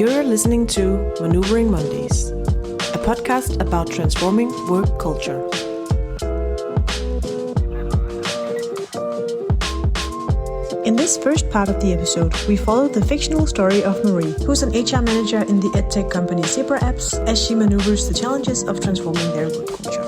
You're listening to Maneuvering Mondays, a podcast about transforming work culture. In this first part of the episode, we follow the fictional story of Marie, who's an HR manager in the edtech company Zebra Apps, as she maneuvers the challenges of transforming their work culture.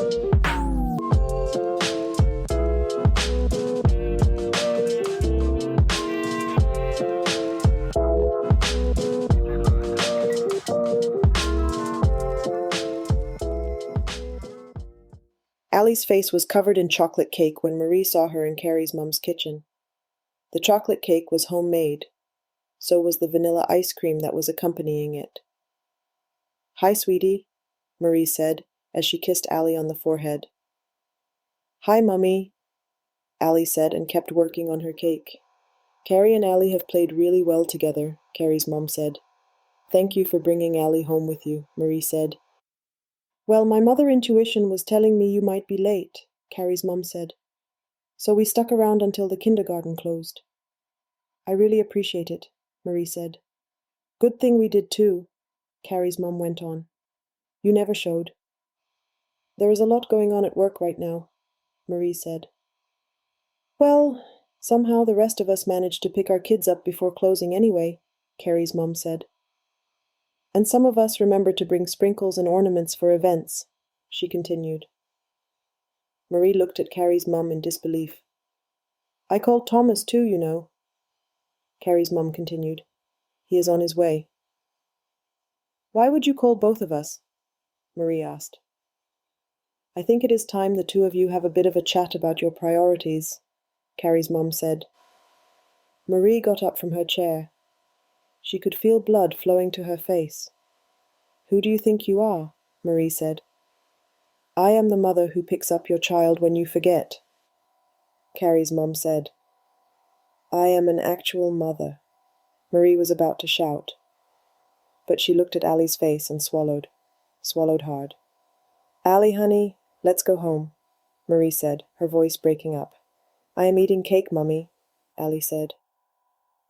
Allie's face was covered in chocolate cake when Marie saw her in Carrie's mum's kitchen. The chocolate cake was homemade. So was the vanilla ice cream that was accompanying it. "Hi, sweetie," Marie said as she kissed Allie on the forehead. "Hi, Mummy," Allie said and kept working on her cake. "Carrie and Allie have played really well together," Carrie's mum said. "Thank you for bringing Allie home with you," Marie said. "Well, my mother intuition was telling me you might be late," Carrie's mum said. "So we stuck around until the kindergarten closed." "I really appreciate it," Marie said. "Good thing we did too," Carrie's mum went on. "You never showed." "There is a lot going on at work right now," Marie said. "Well, somehow the rest of us managed to pick our kids up before closing anyway," Carrie's mum said. "And some of us remembered to bring sprinkles and ornaments for events," she continued. Marie looked at Carrie's mum in disbelief. "I called Thomas too, you know," Carrie's mum continued. "He is on his way." "Why would you call both of us?" Marie asked. "I think it is time the two of you have a bit of a chat about your priorities," Carrie's mum said. Marie got up from her chair. She could feel blood flowing to her face. "Who do you think you are?" Marie said. "I am the mother who picks up your child when you forget," Carrie's mum said. "I am an actual mother," Marie was about to shout. But she looked at Allie's face and swallowed hard. "Allie, honey, let's go home," Marie said, her voice breaking up. "I am eating cake, Mummy," Allie said.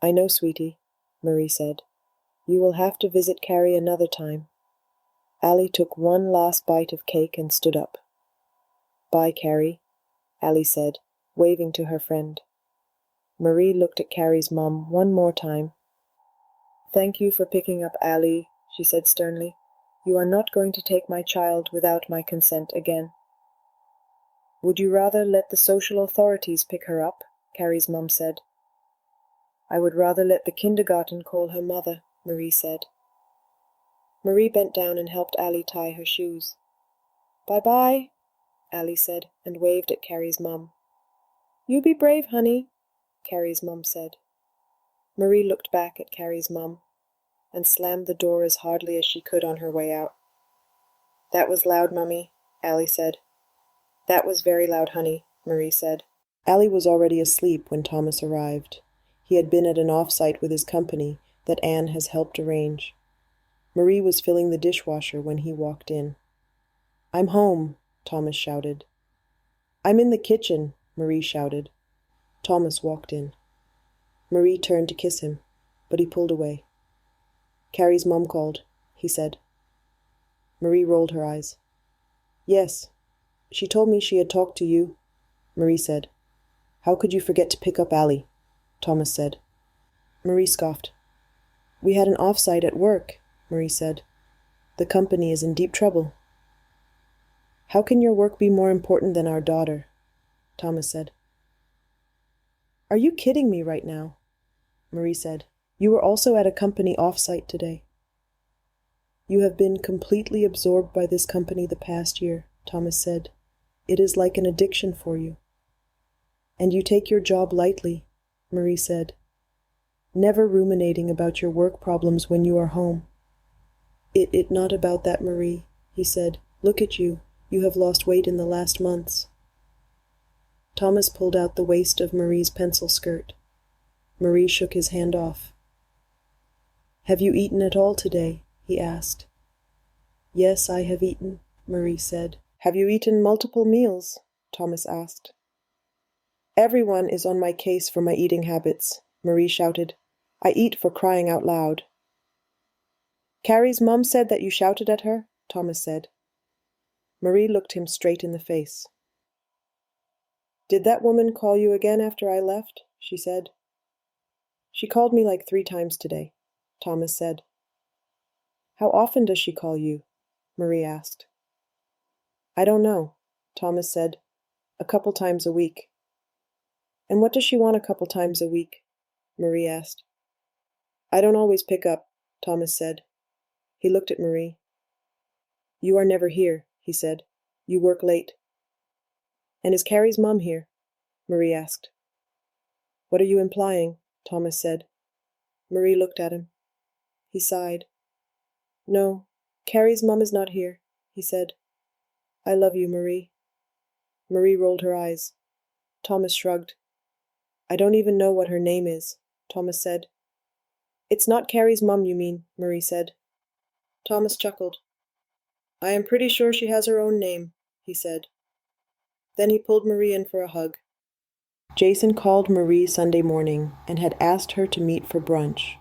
"I know, sweetie," Marie said. "You will have to visit Carrie another time." Allie took one last bite of cake and stood up. "Bye, Carrie," Allie said, waving to her friend. Marie looked at Carrie's mum one more time. "Thank you for picking up Allie," she said sternly. "You are not going to take my child without my consent again." "Would you rather let the social authorities pick her up?" Carrie's mum said. "I would rather let the kindergarten call her mother," Marie said. Marie bent down and helped Allie tie her shoes. "Bye-bye," Allie said, and waved at Carrie's mum. "You be brave, honey," Carrie's mum said. Marie looked back at Carrie's mum and slammed the door as hardly as she could on her way out. "That was loud, Mummy," Allie said. "That was very loud, honey," Marie said. Allie was already asleep when Thomas arrived. He had been at an off-site with his company that Anne has helped arrange. Marie was filling the dishwasher when he walked in. "I'm home," Thomas shouted. "I'm in the kitchen," Marie shouted. Thomas walked in. Marie turned to kiss him, but he pulled away. "Carrie's mum called," he said. Marie rolled her eyes. "Yes, she told me she had talked to you," Marie said. "How could you forget to pick up Allie?" Thomas said. Marie scoffed. "We had an off-site at work," Marie said. "The company is in deep trouble." "How can your work be more important than our daughter?" Thomas said. "Are you kidding me right now?" Marie said. "You were also at a company off-site today." "You have been completely absorbed by this company the past year," Thomas said. "It is like an addiction for you." "And you take your job lightly," Marie said. "Never ruminating about your work problems when you are home." It not about that, Marie," he said. "Look at you. You have lost weight in the last months." Thomas pulled out the waist of Marie's pencil skirt. Marie shook his hand off. "Have you eaten at all today?" he asked. "Yes, I have eaten," Marie said. "Have you eaten multiple meals?" Thomas asked. "Everyone is on my case for my eating habits," Marie shouted. "I eat for crying out loud." Carrie's mum said that you shouted at her, Thomas said. Marie looked him straight in the face. Did that woman call you again after I left? She said. She called me like 3 times today, Thomas said. How often does she call you? Marie asked. I don't know, Thomas said. A couple times a week. And what does she want a couple times a week? Marie asked. I don't always pick up, Thomas said. He looked at Marie. You are never here, he said. You work late. And is Carrie's mum here? Marie asked. What are you implying? Thomas said. Marie looked at him. He sighed. No, Carrie's mum is not here, he said. I love you, Marie. Marie rolled her eyes. Thomas shrugged. I don't even know what her name is, Thomas said. It's not Carrie's mum, you mean, Marie said. Thomas chuckled. I am pretty sure she has her own name, he said. Then he pulled Marie in for a hug. Jason called Marie Sunday morning and had asked her to meet for brunch.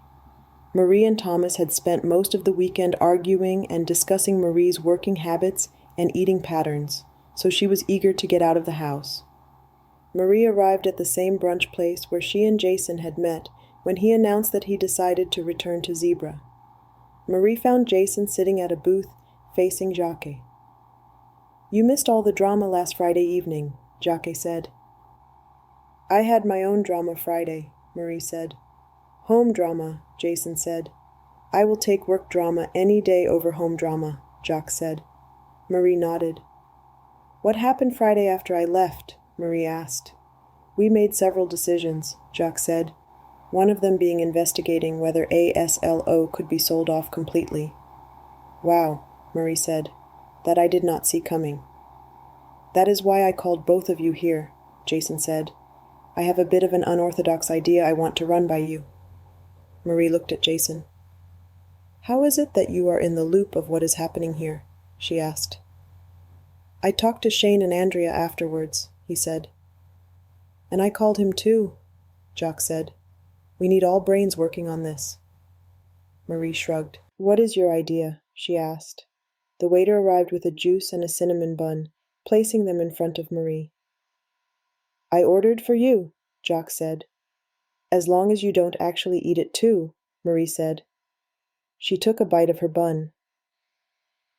Marie and Thomas had spent most of the weekend arguing and discussing Marie's working habits and eating patterns, so she was eager to get out of the house. Marie arrived at the same brunch place where she and Jason had met when he announced that he decided to return to Zebra. Marie found Jason sitting at a booth facing Jacques. You missed all the drama last Friday evening, Jacques said. I had my own drama Friday, Marie said. Home drama, Jason said. I will take work drama any day over home drama, Jacques said. Marie nodded. What happened Friday after I left? Marie asked. We made several decisions, Jacques said, one of them being investigating whether ASLO could be sold off completely. Wow, Marie said, that I did not see coming. That is why I called both of you here, Jason said. I have a bit of an unorthodox idea I want to run by you. Marie looked at Jason. How is it that you are in the loop of what is happening here? She asked. I talked to Shane and Andrea afterwards, he said. And I called him too, Jacques said. We need all brains working on this. Marie shrugged. What is your idea? She asked. The waiter arrived with a juice and a cinnamon bun, placing them in front of Marie. I ordered for you, Jacques said. As long as you don't actually eat it too, Marie said. She took a bite of her bun.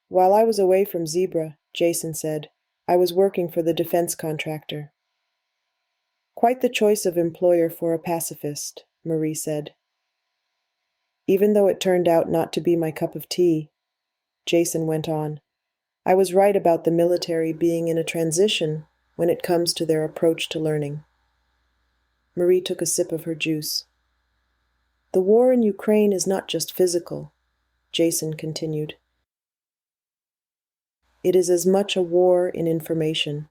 While I was away from Zebra, Jason said, I was working for the defense contractor. Quite the choice of employer for a pacifist, Marie said. Even though it turned out not to be my cup of tea, Jason went on, I was right about the military being in a transition when it comes to their approach to learning. Marie took a sip of her juice. The war in Ukraine is not just physical, Jason continued. It is as much a war in information.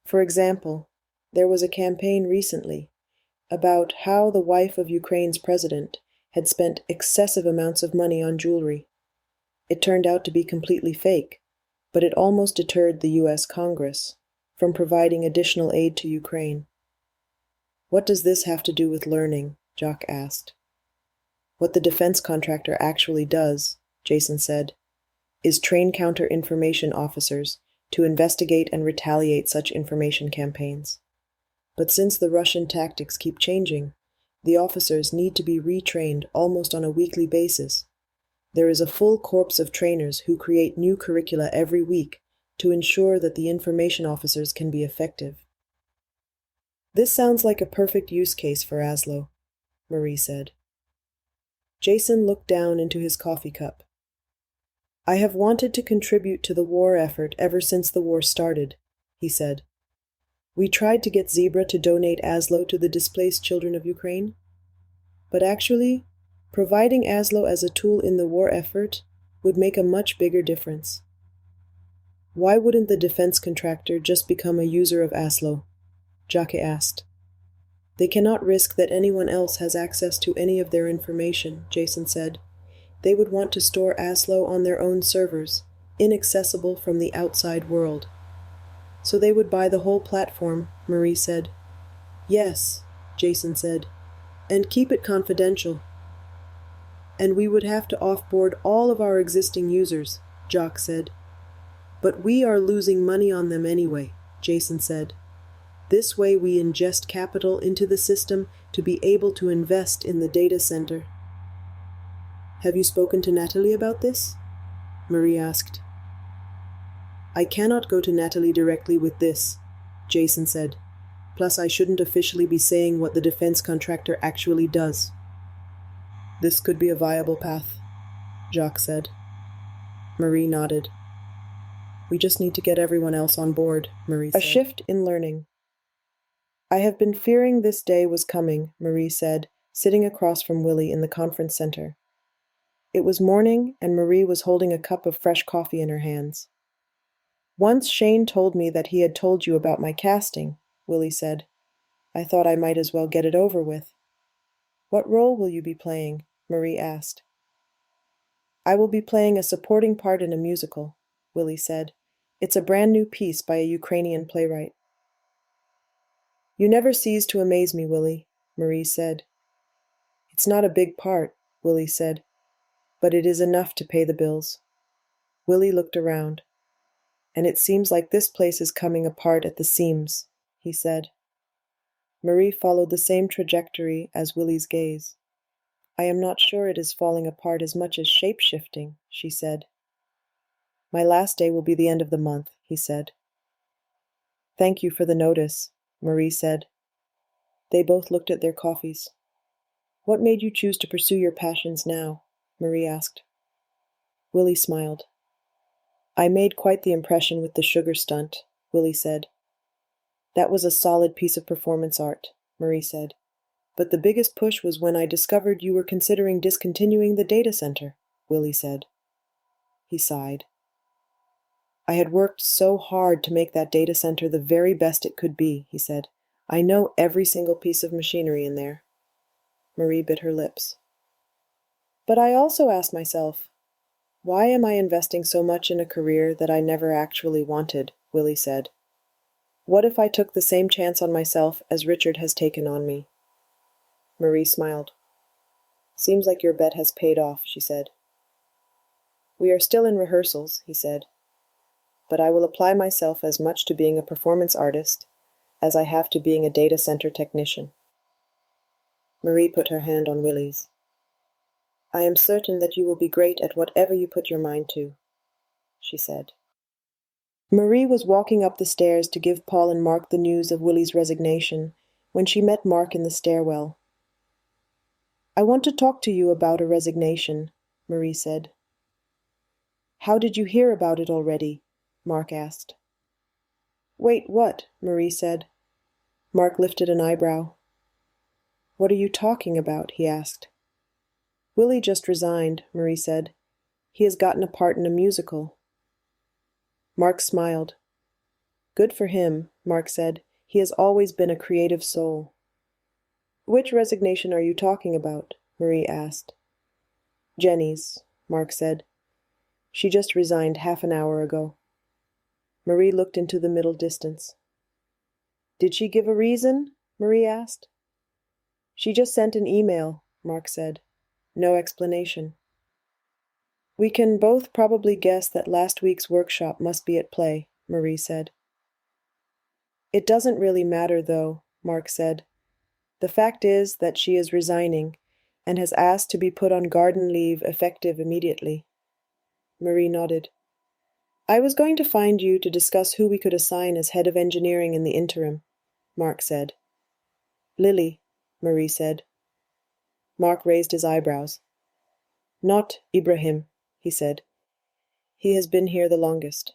For example, there was a campaign recently about how the wife of Ukraine's president had spent excessive amounts of money on jewelry. It turned out to be completely fake, but it almost deterred the U.S. Congress from providing additional aid to Ukraine. What does this have to do with learning? Jacques asked. What the defense contractor actually does, Jason said, is train counter-information officers to investigate and retaliate such information campaigns. But since the Russian tactics keep changing, the officers need to be retrained almost on a weekly basis. There is a full corps of trainers who create new curricula every week to ensure that the information officers can be effective. This sounds like a perfect use case for ASLO, Marie said. Jason looked down into his coffee cup. I have wanted to contribute to the war effort ever since the war started, he said. We tried to get Zebra to donate ASLO to the displaced children of Ukraine. But actually, providing ASLO as a tool in the war effort would make a much bigger difference. Why wouldn't the defense contractor just become a user of ASLO? Jacques asked. They cannot risk that anyone else has access to any of their information, Jason said. They would want to store ASLO on their own servers, inaccessible from the outside world. So they would buy the whole platform, Marie said. Yes, Jason said, and keep it confidential. And we would have to offboard all of our existing users, Jock said. But we are losing money on them anyway, Jason said. This way we ingest capital into the system to be able to invest in the data center. Have you spoken to Natalie about this? Marie asked. I cannot go to Natalie directly with this, Jason said. Plus, I shouldn't officially be saying what the defense contractor actually does. This could be a viable path, Jacques said. Marie nodded. We just need to get everyone else on board, Marie said. A shift in learning. I have been fearing this day was coming, Marie said, sitting across from Willie in the conference center. It was morning, and Marie was holding a cup of fresh coffee in her hands. Once Shane told me that he had told you about my casting, Willie said. I thought I might as well get it over with. What role will you be playing? Marie asked. I will be playing a supporting part in a musical, Willie said. It's a brand new piece by a Ukrainian playwright. You never cease to amaze me, Willie, Marie said. It's not a big part, Willie said, but it is enough to pay the bills. Willie looked around. And it seems like this place is coming apart at the seams, he said. Marie followed the same trajectory as Willie's gaze. I am not sure it is falling apart as much as shape-shifting, she said. My last day will be the end of the month, he said. Thank you for the notice, Marie said. They both looked at their coffees. What made you choose to pursue your passions now? Marie asked. Willie smiled. I made quite the impression with the sugar stunt, Willie said. That was a solid piece of performance art, Marie said. But the biggest push was when I discovered you were considering discontinuing the data center, Willie said. He sighed. I had worked so hard to make that data center the very best it could be, he said. I know every single piece of machinery in there. Marie bit her lips. But I also asked myself, why am I investing so much in a career that I never actually wanted, Willie said. What if I took the same chance on myself as Richard has taken on me? Marie smiled. Seems like your bet has paid off, she said. We are still in rehearsals, he said. But I will apply myself as much to being a performance artist as I have to being a data center technician. Marie put her hand on Willie's. I am certain that you will be great at whatever you put your mind to, she said. Marie was walking up the stairs to give Paul and Mark the news of Willie's resignation when she met Mark in the stairwell. I want to talk to you about a resignation, Marie said. How did you hear about it already? Mark asked. Wait, what? Marie said. Mark lifted an eyebrow. What are you talking about? He asked. Willie just resigned, Marie said. He has gotten a part in a musical. Mark smiled. Good for him, Mark said. He has always been a creative soul. Which resignation are you talking about? Marie asked. Jenny's, Mark said. She just resigned half an hour ago. Marie looked into the middle distance. Did she give a reason? Marie asked. She just sent an email, Mark said. No explanation. We can both probably guess that last week's workshop must be at play, Marie said. It doesn't really matter, though, Mark said. The fact is that she is resigning and has asked to be put on garden leave effective immediately. Marie nodded. I was going to find you to discuss who we could assign as head of engineering in the interim, Mark said. Lily, Marie said. Mark raised his eyebrows. Not Ibrahim, he said. He has been here the longest.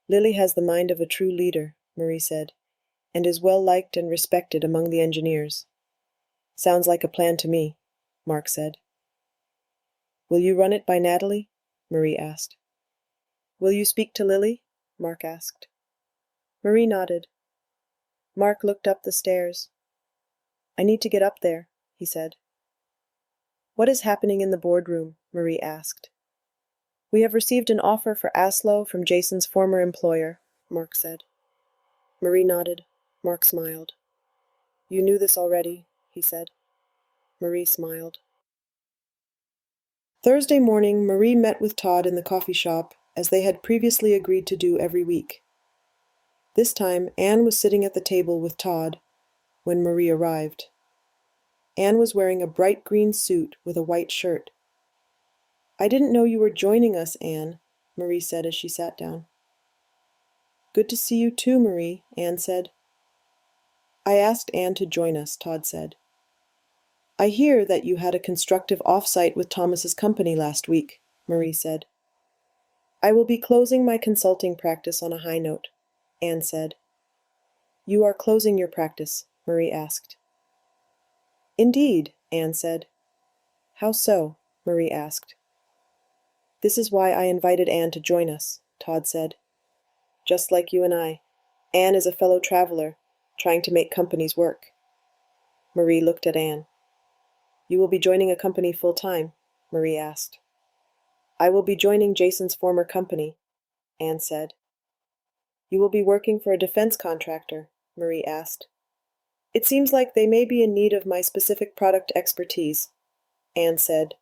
Lily has the mind of a true leader, Marie said, and is well liked and respected among the engineers. Sounds like a plan to me, Mark said. Will you run it by Natalie? Marie asked. Will you speak to Lily? Mark asked. Marie nodded. Mark looked up the stairs. I need to get up there, he said. What is happening in the boardroom? Marie asked. We have received an offer for Aslo from Jason's former employer, Mark said. Marie nodded. Mark smiled. You knew this already, he said. Marie smiled. Thursday morning, Marie met with Todd in the coffee shop, as they had previously agreed to do every week. This time, Anne was sitting at the table with Todd when Marie arrived. Anne was wearing a bright green suit with a white shirt. "I didn't know you were joining us, Anne," Marie said as she sat down. "Good to see you too, Marie," Anne said. "I asked Anne to join us," Todd said. "I hear that you had a constructive off-site with Thomas's company last week," Marie said. "I will be closing my consulting practice on a high note," Anne said. "You are closing your practice?" Marie asked. "Indeed," Anne said. "How so?" Marie asked. "This is why I invited Anne to join us," Todd said. "Just like you and I, Anne is a fellow traveler, trying to make companies work." Marie looked at Anne. "You will be joining a company full-time?" Marie asked. "I will be joining Jason's former company," Anne said. "You will be working for a defense contractor?" Marie asked. "It seems like they may be in need of my specific product expertise," Anne said.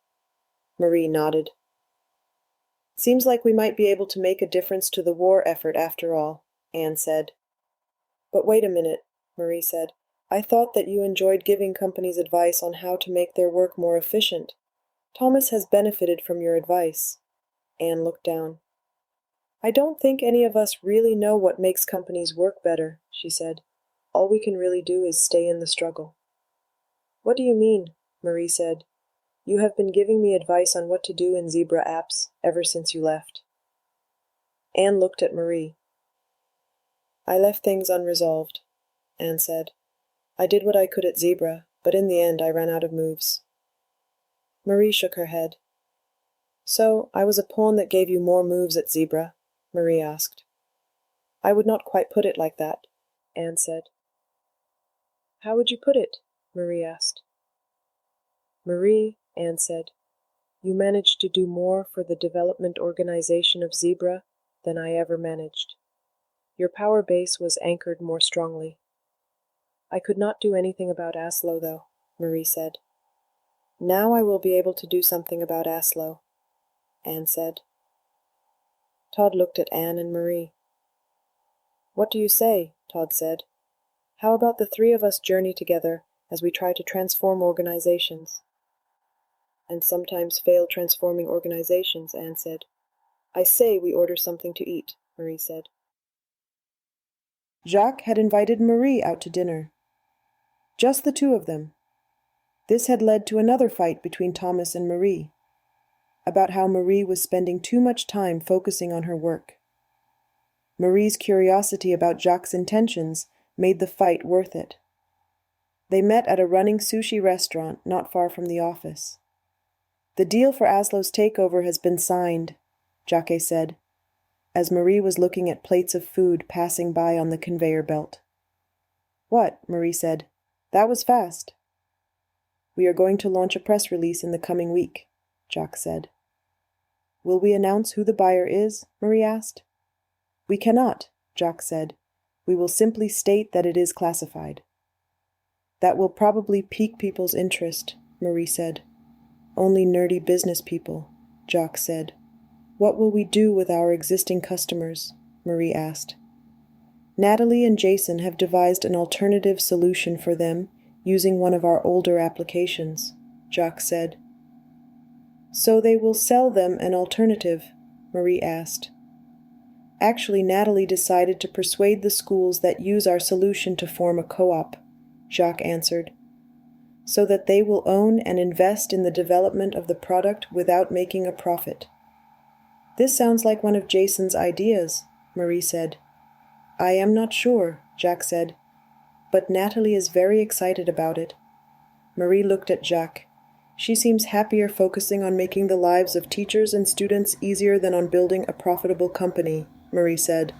Marie nodded. "Seems like we might be able to make a difference to the war effort after all," Anne said. "But wait a minute," Marie said. "I thought that you enjoyed giving companies advice on how to make their work more efficient. Thomas has benefited from your advice." Anne looked down. "I don't think any of us really know what makes companies work better," she said. "All we can really do is stay in the struggle." "What do you mean?" Marie said. "You have been giving me advice on what to do in Zebra apps ever since you left." Anne looked at Marie. "I left things unresolved," Anne said. "I did what I could at Zebra, but in the end I ran out of moves." Marie shook her head. "So, I was a pawn that gave you more moves at Zebra?" Marie asked. "I would not quite put it like that," Anne said. "How would you put it?" Marie asked. "Marie," Anne said, "you managed to do more for the development organization of Zebra than I ever managed. Your power base was anchored more strongly." "I could not do anything about Aslo, though," Marie said. "Now I will be able to do something about Aslo," Anne said. Todd looked at Anne and Marie. "What do you say?" Todd said. "How about the three of us journey together as we try to transform organizations?" "And sometimes fail transforming organizations," Anne said. "I say we order something to eat," Marie said. Jacques had invited Marie out to dinner. Just the two of them. This had led to another fight between Thomas and Marie, about how Marie was spending too much time focusing on her work. Marie's curiosity about Jacques' intentions made the fight worth it. They met at a running sushi restaurant not far from the office. "The deal for Aslo's takeover has been signed," Jacques said, as Marie was looking at plates of food passing by on the conveyor belt. "What?" Marie said. "That was fast." "We are going to launch a press release in the coming week," Jacques said. "Will we announce who the buyer is?" Marie asked. "We cannot," Jacques said. "We will simply state that it is classified." "That will probably pique people's interest," Marie said. "Only nerdy business people," Jacques said. "What will we do with our existing customers?" Marie asked. "Natalie and Jason have devised an alternative solution for them using one of our older applications," Jacques said. "So they will sell them an alternative?" Marie asked. "Actually, Natalie decided to persuade the schools that use our solution to form a co-op," Jacques answered, "so that they will own and invest in the development of the product without making a profit." "This sounds like one of Jason's ideas," Marie said. "I am not sure," Jacques said, "but Natalie is very excited about it." Marie looked at Jacques. "She seems happier focusing on making the lives of teachers and students easier than on building a profitable company," Marie said.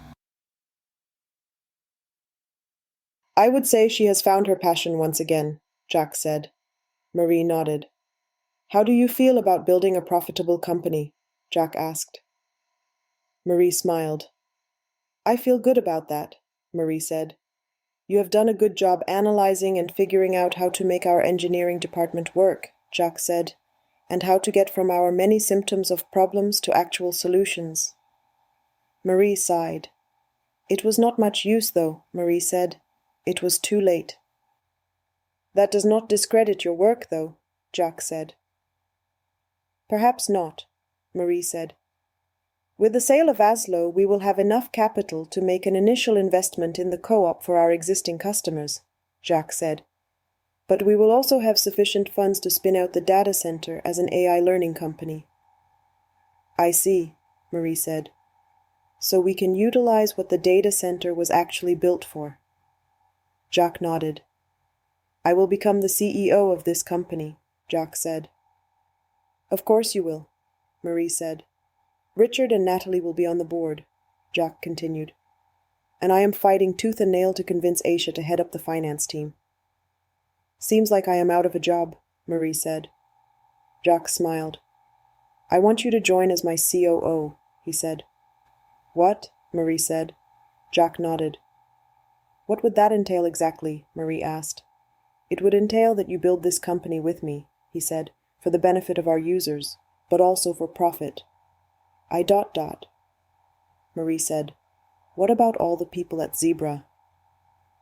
"I would say she has found her passion once again," Jacques said. Marie nodded. "How do you feel about building a profitable company?" Jacques asked. Marie smiled. "I feel good about that," Marie said. "You have done a good job analyzing and figuring out how to make our engineering department work," Jacques said. and how to get from our many symptoms of problems to actual solutions. Marie sighed. It was not much use, though, Marie said. It was too late. That does not discredit your work, though, Jacques said. Perhaps not, Marie said. With the sale of Aslo, we will have enough capital to make an initial investment in the co-op for our existing customers, Jacques said. But we will also have sufficient funds to spin out the data center as an AI learning company. I see, Marie said. So we can utilize what the data center was actually built for. Jacques nodded. I will become the CEO of this company, Jacques said. Of course you will, Marie said. Richard and Natalie will be on the board, Jacques continued. And I am fighting tooth and nail to convince Aisha to head up the finance team. Seems like I am out of a job, Marie said. Jacques smiled. I want you to join as my COO, he said. What? Marie said. Jacques nodded. What would that entail exactly? Marie asked. It would entail that you build this company with me, he said, for the benefit of our users, but also for profit. Marie said, what about all the people at Zebra?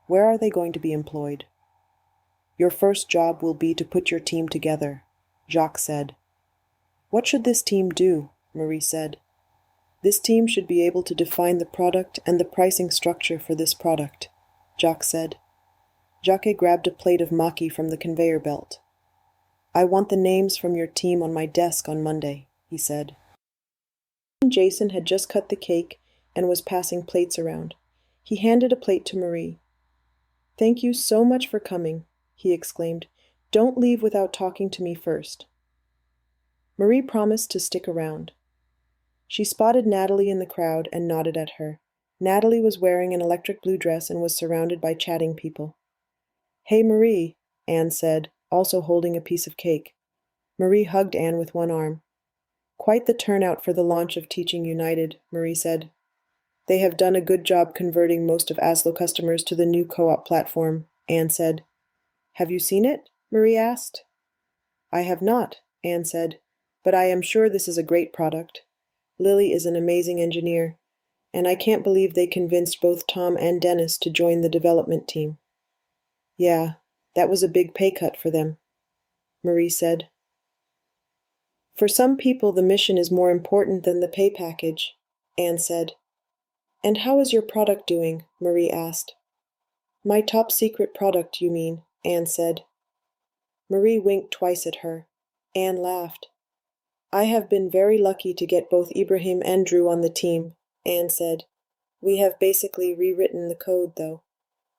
Where are they going to be employed? Your first job will be to put your team together, Jacques said. What should this team do? Marie said. This team should be able to define the product and the pricing structure for this product, Jacques said. Jacques grabbed a plate of maki from the conveyor belt. I want the names from your team on my desk on Monday, he said. Jason had just cut the cake and was passing plates around. He handed a plate to Marie. Thank you so much for coming, he exclaimed. Don't leave without talking to me first. Marie promised to stick around. She spotted Natalie in the crowd and nodded at her. Natalie was wearing an electric blue dress and was surrounded by chatting people. Hey, Marie, Anne said, also holding a piece of cake. Marie hugged Anne with one arm. Quite the turnout for the launch of Teaching United, Marie said. They have done a good job converting most of Aslo customers to the new co-op platform, Anne said. Have you seen it? Marie asked. I have not, Anne said, but I am sure this is a great product. Lily is an amazing engineer, and I can't believe they convinced both Tom and Dennis to join the development team. Yeah, that was a big pay cut for them, Marie said. For some people, the mission is more important than the pay package, Anne said. And how is your product doing? Marie asked. My top secret product, you mean, Anne said. Marie winked twice at her. Anne laughed. I have been very lucky to get both Ibrahim and Drew on the team, Anne said. We have basically rewritten the code, though.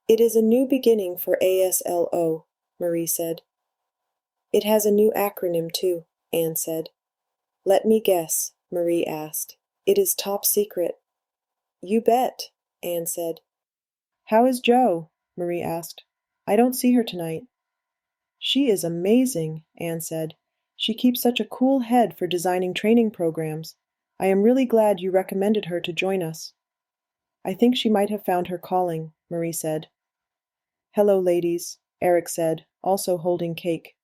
It is a new beginning for ASLO, Marie said. It has a new acronym, too, Anne said. Let me guess, Marie asked. It is top secret. You bet, Anne said. How is Jo? Marie asked. I don't see her tonight. She is amazing, Anne said. She keeps such a cool head for designing training programs. I am really glad you recommended her to join us. I think she might have found her calling, Marie said. Hello, ladies, Eric said, also holding cake.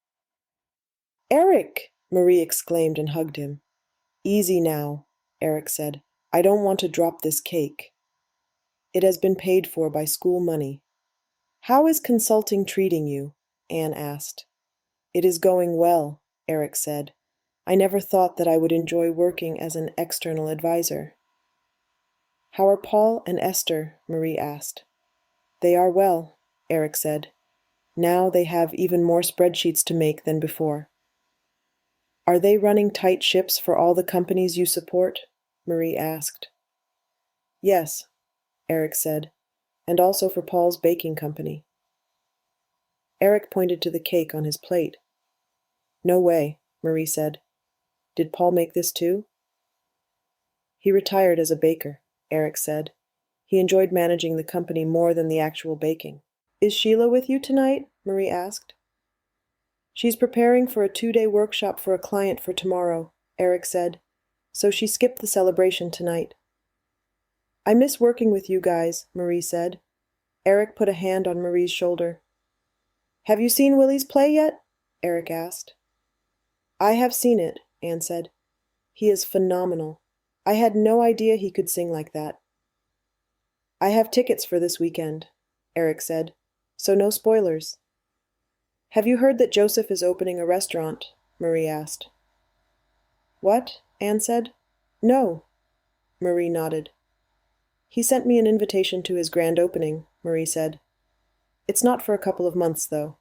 Eric! Marie exclaimed and hugged him. Easy now, Eric said. I don't want to drop this cake. It has been paid for by school money. How is consulting treating you? Anne asked. It is going well, Eric said. I never thought that I would enjoy working as an external advisor. How are Paul and Esther? Marie asked. They are well, Eric said. Now they have even more spreadsheets to make than before. Are they running tight ships for all the companies you support? Marie asked. Yes, Eric said, and also for Paul's baking company. Eric pointed to the cake on his plate. No way, Marie said. Did Paul make this too? He retired as a baker, Eric said. He enjoyed managing the company more than the actual baking. Is Sheila with you tonight? Marie asked. She's preparing for a 2-day workshop for a client for tomorrow, Eric said, so she skipped the celebration tonight. I miss working with you guys, Marie said. Eric put a hand on Marie's shoulder. Have you seen Willie's play yet? Eric asked. I have seen it, Anne said. He is phenomenal. I had no idea he could sing like that. I have tickets for this weekend, Eric said, so no spoilers. Have you heard that Joseph is opening a restaurant? Marie asked. What? Anne said. No. Marie nodded. He sent me an invitation to his grand opening, Marie said. It's not for a couple of months, though.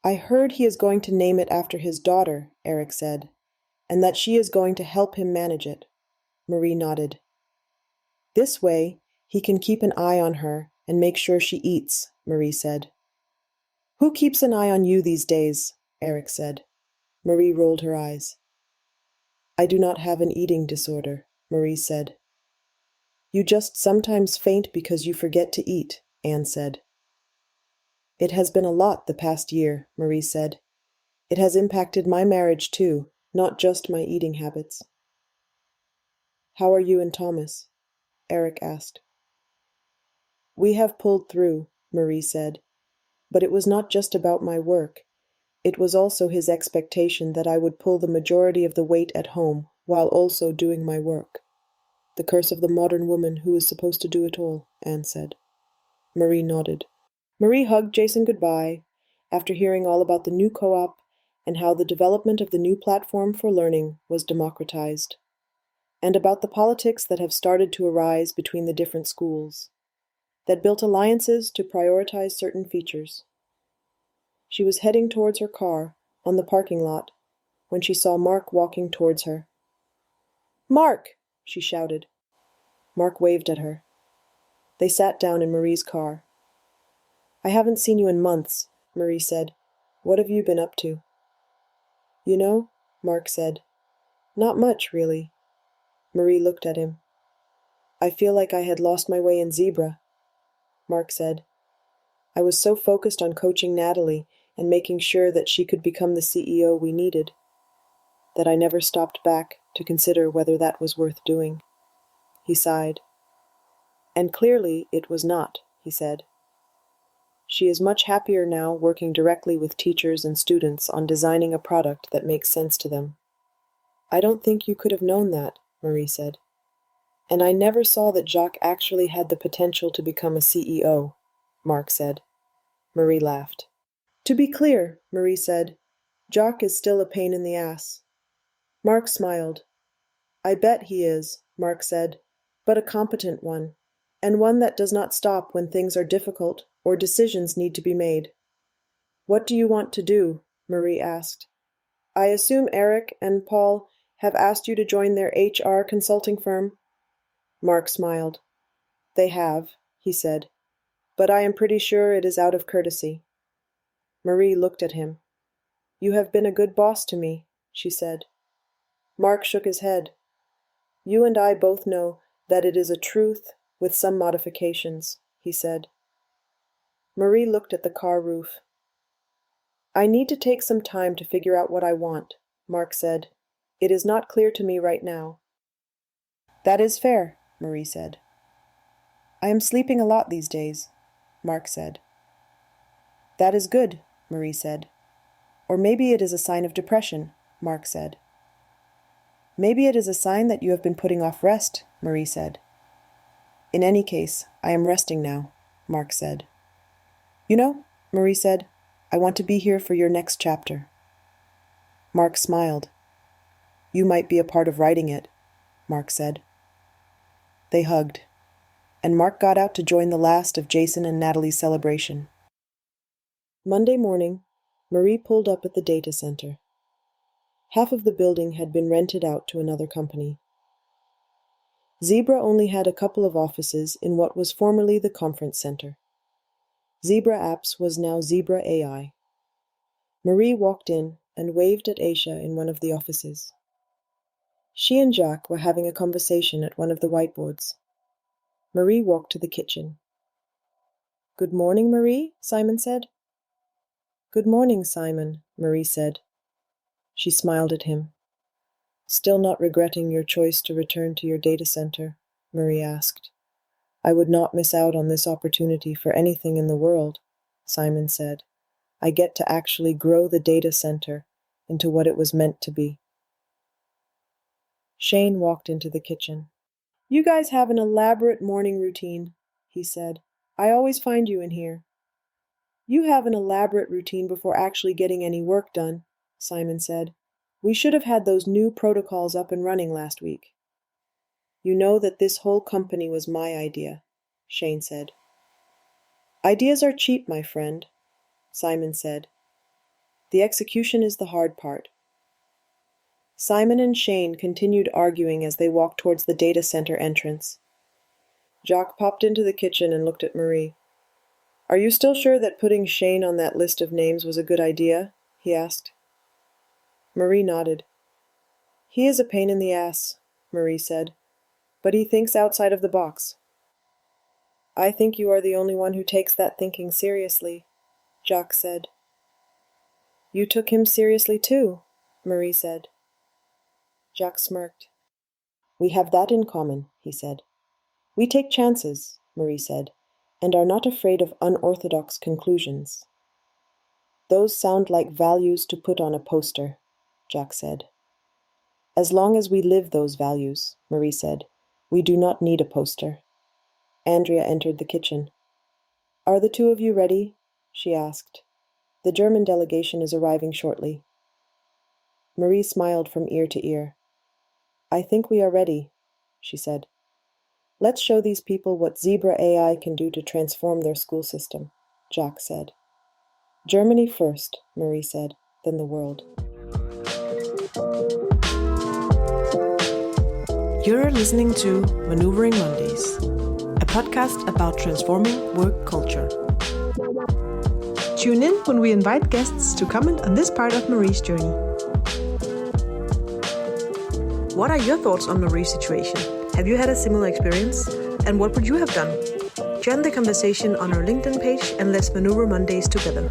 I heard he is going to name it after his daughter, Eric said, and that she is going to help him manage it. Marie nodded. This way, he can keep an eye on her and make sure she eats, Marie said. Who keeps an eye on you these days? Eric said. Marie rolled her eyes. I do not have an eating disorder, Marie said. You just sometimes faint because you forget to eat, Anne said. It has been a lot the past year, Marie said. It has impacted my marriage too, not just my eating habits. How are you and Thomas? Eric asked. We have pulled through, Marie said, but it was not just about my work. It was also his expectation that I would pull the majority of the weight at home while also doing my work. The curse of the modern woman who is supposed to do it all, Anne said. Marie nodded. Marie hugged Jason goodbye after hearing all about the new co-op and how the development of the new platform for learning was democratized, and about the politics that have started to arise between the different schools, that built alliances to prioritize certain features. She was heading towards her car on the parking lot when she saw Mark walking towards her. Mark! She shouted. Mark waved at her. They sat down in Marie's car. I haven't seen you in months, Marie said. What have you been up to? You know, Mark said. Not much, really. Marie looked at him. I feel like I had lost my way in Zebra, Mark said. I was so focused on coaching Natalie and making sure that she could become the CEO we needed, that I never stopped back to consider whether that was worth doing. He sighed. And clearly it was not, he said. She is much happier now working directly with teachers and students on designing a product that makes sense to them. I don't think you could have known that, Marie said. And I never saw that Jacques actually had the potential to become a CEO, Mark said. Marie laughed. To be clear, Marie said, Jacques is still a pain in the ass. Mark smiled. I bet he is, Mark said, but a competent one, and one that does not stop when things are difficult or decisions need to be made. What do you want to do? Marie asked. I assume Eric and Paul have asked you to join their HR consulting firm? Mark smiled. They have, he said, but I am pretty sure it is out of courtesy. Marie looked at him. You have been a good boss to me, she said. Mark shook his head. You and I both know that it is a truth with some modifications, he said. Marie looked at the car roof. I need to take some time to figure out what I want, Mark said. It is not clear to me right now. That is fair, Marie said. I am sleeping a lot these days, Mark said. That is good, Marie said. Or maybe it is a sign of depression, Mark said. Maybe it is a sign that you have been putting off rest, Marie said. In any case, I am resting now, Mark said. You know, Marie said, I want to be here for your next chapter. Mark smiled. You might be a part of writing it, Mark said. They hugged, and Mark got out to join the last of Jason and Natalie's celebration. Monday morning, Marie pulled up at the data center. Half of the building had been rented out to another company. Zebra only had a couple of offices in what was formerly the conference center. Zebra Apps was now Zebra AI. Marie walked in and waved at Aisha in one of the offices. She and Jacques were having a conversation at one of the whiteboards. Marie walked to the kitchen. Good morning, Marie, Simon said. Good morning, Simon, Marie said. She smiled at him. Still not regretting your choice to return to your data center? Marie asked. I would not miss out on this opportunity for anything in the world, Simon said. I get to actually grow the data center into what it was meant to be. Shane walked into the kitchen. "You guys have an elaborate morning routine," he said. "I always find you in here." "You have an elaborate routine before actually getting any work done," Simon said. "We should have had those new protocols up and running last week." "You know that this whole company was my idea," Shane said. "Ideas are cheap, my friend," Simon said. "The execution is the hard part." Simon and Shane continued arguing as they walked towards the data center entrance. Jacques popped into the kitchen and looked at Marie. "Are you still sure that putting Shane on that list of names was a good idea?" he asked. Marie nodded. "He is a pain in the ass," Marie said, "but he thinks outside of the box." "I think you are the only one who takes that thinking seriously," Jacques said. "You took him seriously too," Marie said. Jacques smirked. "We have that in common," he said. "We take chances," Marie said, "and are not afraid of unorthodox conclusions." "Those sound like values to put on a poster," Jacques said. "As long as we live those values," Marie said, "we do not need a poster." Andrea entered the kitchen. "Are the two of you ready?" she asked. "The German delegation is arriving shortly." Marie smiled from ear to ear. "I think we are ready," she said. "Let's show these people what Zebra AI can do to transform their school system," Jacques said. "Germany first," Marie said, "then the world." You're listening to Maneuvering Mondays, a podcast about transforming work culture. Tune in when we invite guests to comment on this part of Marie's journey. What are your thoughts on Marie's situation? Have you had a similar experience? And what would you have done? Join the conversation on our LinkedIn page and let's maneuver Mondays together.